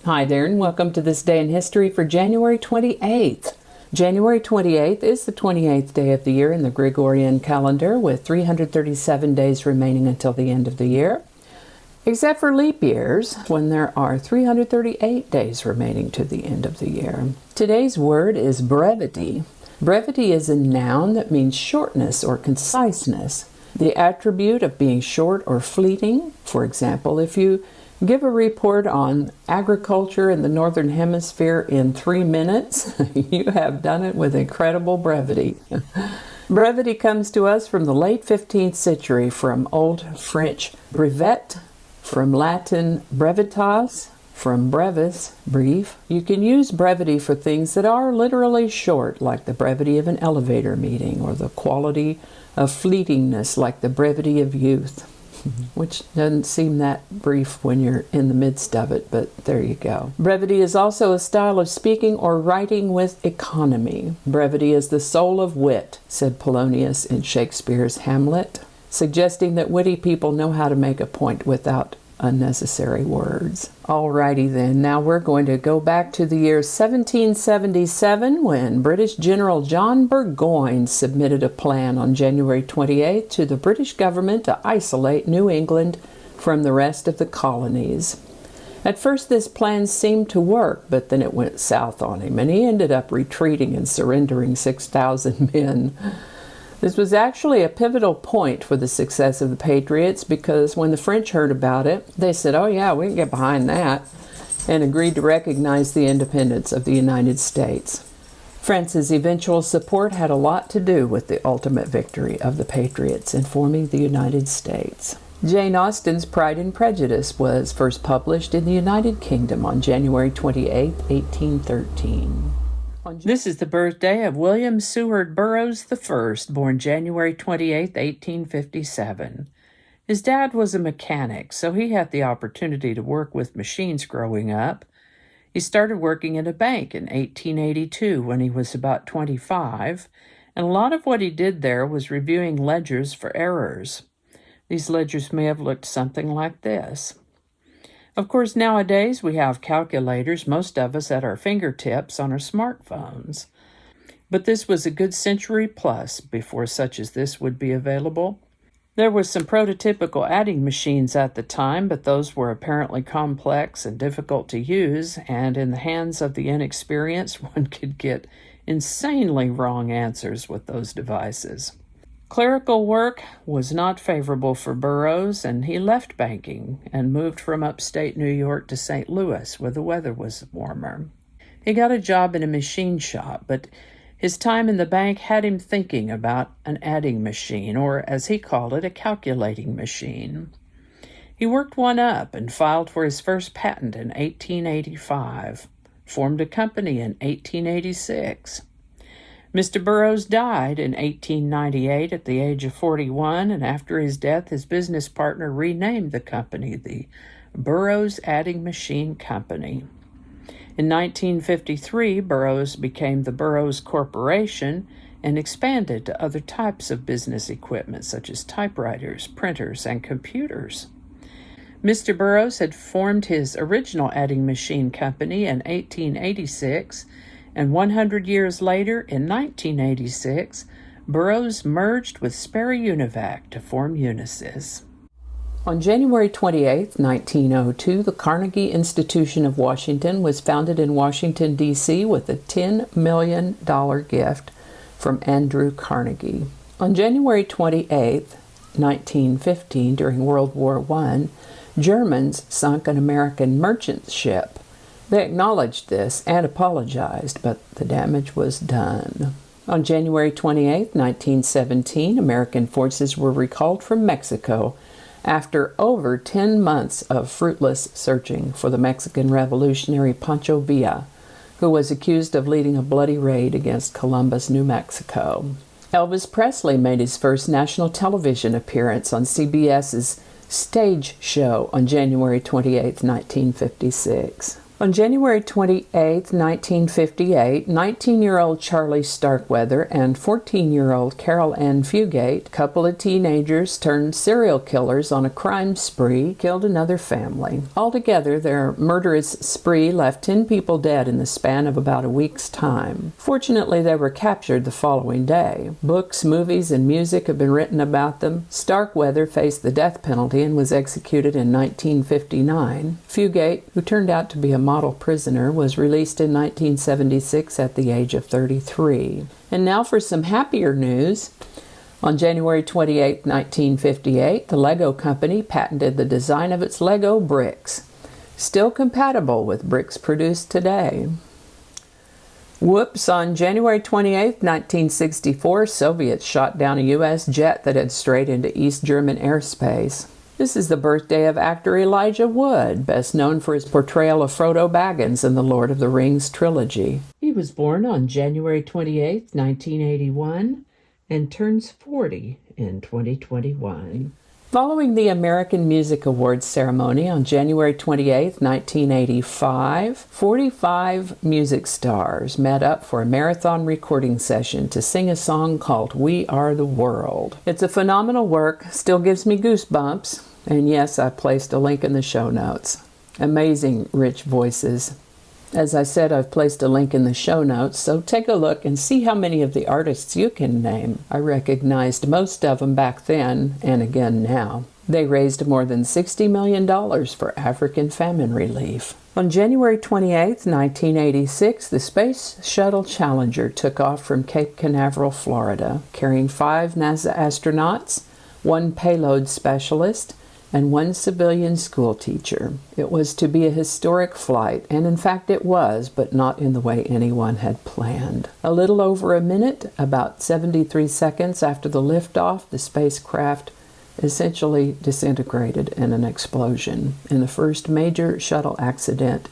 Hi there, and welcome to this day in history for January 28th. January 28th is the 28th day of the year in the Gregorian calendar, with 337 days remaining until the end of the year, except for leap years, when there are 338 days remaining to the end of the year. Today's word is brevity. Brevity is a noun that means shortness or conciseness, the attribute of being short or fleeting. For example, if you give a report on agriculture in the Northern Hemisphere in 3 minutes, you have done it with incredible brevity. Brevity comes to us from the late 15th century from Old French brevet, from Latin brevitas, from brevis, brief. You can use brevity for things that are literally short, like the brevity of an elevator meeting, or the quality of fleetingness, like the brevity of youth. Which doesn't seem that brief when you're in the midst of it, but there you go. Brevity is also a style of speaking or writing with economy. Brevity is the soul of wit, said Polonius in Shakespeare's Hamlet, suggesting that witty people know how to make a point without unnecessary words. Alrighty then, now we're going to go back to the year 1777 when British General John Burgoyne submitted a plan on January 28th to the British government to isolate New England from the rest of the colonies. At first this plan seemed to work, but then it went south on him, and he ended up retreating and surrendering 6,000 men. This was actually a pivotal point for the success of the Patriots, because when the French heard about it, they said, "Oh yeah, we can get behind that," and agreed to recognize the independence of the United States. France's eventual support had a lot to do with the ultimate victory of the Patriots in forming the United States. Jane Austen's Pride and Prejudice was first published in the United Kingdom on January 28, 1813. This is the birthday of William Seward Burroughs I, born January 28, 1857. His dad was a mechanic, so he had the opportunity to work with machines growing up. He started working in a bank in 1882 when he was about 25, and a lot of what he did there was reviewing ledgers for errors. These ledgers may have looked something like this. Of course, nowadays we have calculators, most of us at our fingertips on our smartphones. But this was a good century plus before such as this would be available. There were some prototypical adding machines at the time, but those were apparently complex and difficult to use, and in the hands of the inexperienced, one could get insanely wrong answers with those devices. Clerical work was not favorable for Burroughs, and he left banking and moved from upstate New York to St. Louis, where the weather was warmer. He got a job in a machine shop, but his time in the bank had him thinking about an adding machine, or as he called it, a calculating machine. He worked one up and filed for his first patent in 1885, formed a company in 1886. Mr. Burroughs died in 1898 at the age of 41, and after his death, his business partner renamed the company the Burroughs Adding Machine Company. In 1953, Burroughs became the Burroughs Corporation and expanded to other types of business equipment such as typewriters, printers, and computers. Mr. Burroughs had formed his original adding machine company in 1886, and 100 years later, in 1986, Burroughs merged with Sperry Univac to form Unisys. On January 28, 1902, the Carnegie Institution of Washington was founded in Washington, D.C. with a $10 million gift from Andrew Carnegie. On January 28, 1915, during World War I, Germans sunk an American merchant ship. They acknowledged this and apologized, but the damage was done. On January 28, 1917, American forces were recalled from Mexico after over 10 months of fruitless searching for the Mexican revolutionary Pancho Villa, who was accused of leading a bloody raid against Columbus, New Mexico. Elvis Presley made his first national television appearance on CBS's Stage Show on January 28, 1956. On January 28, 1958, 19-year-old Charlie Starkweather and 14-year-old Carol Ann Fugate, a couple of teenagers turned serial killers on a crime spree, killed another family. Altogether, their murderous spree left 10 people dead in the span of about a week's time. Fortunately, they were captured the following day. Books, movies, and music have been written about them. Starkweather faced the death penalty and was executed in 1959. Fugate, who turned out to be a model prisoner, was released in 1976 at the age of 33. And now for some happier news. On January 28, 1958, the Lego company patented the design of its Lego bricks, still compatible with bricks produced today. Whoops, on January 28, 1964, Soviets shot down a U.S. jet that had strayed into East German airspace. This is the birthday of actor Elijah Wood, best known for his portrayal of Frodo Baggins in the Lord of the Rings trilogy. He was born on January 28, 1981, and turns 40 in 2021. Following the American Music Awards ceremony on January 28, 1985, 45 music stars met up for a marathon recording session to sing a song called We Are the World. It's a phenomenal work, still gives me goosebumps, and yes, I placed a link in the show notes. Amazing, rich voices. As I said, I've placed a link in the show notes, so take a look and see how many of the artists you can name. I recognized most of them back then, and again now. They raised more than $60 million for African famine relief. On January 28, 1986, the Space Shuttle Challenger took off from Cape Canaveral, Florida, carrying 5 NASA astronauts, 1 payload specialist, and 1 civilian school teacher. It was to be a historic flight, and in fact it was, but not in the way anyone had planned. A little over a minute, about 73 seconds after the liftoff, the spacecraft essentially disintegrated in an explosion, in the first major shuttle accident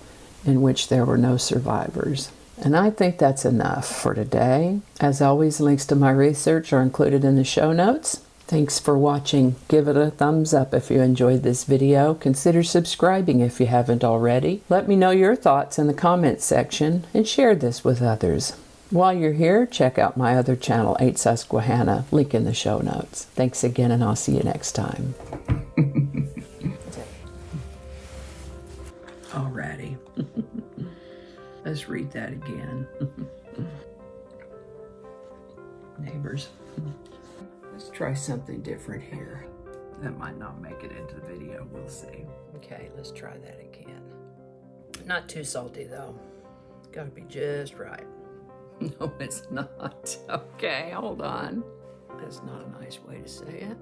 in which there were no survivors. And I think that's enough for today. As always, links to my research are included in the show notes. Thanks for watching. Give it a thumbs up if you enjoyed this video. Consider subscribing if you haven't already. Let me know your thoughts in the comments section and share this with others. While you're here, check out my other channel, 8 Susquehanna, link in the show notes. Thanks again, and I'll see you next time. Alrighty. Let's read that again. Neighbors. Let's try something different here. That might not make it into the video, we'll see. Okay, let's try that again. Not too salty though. Gotta be just right. No, it's not. Okay, hold on. That's not a nice way to say it.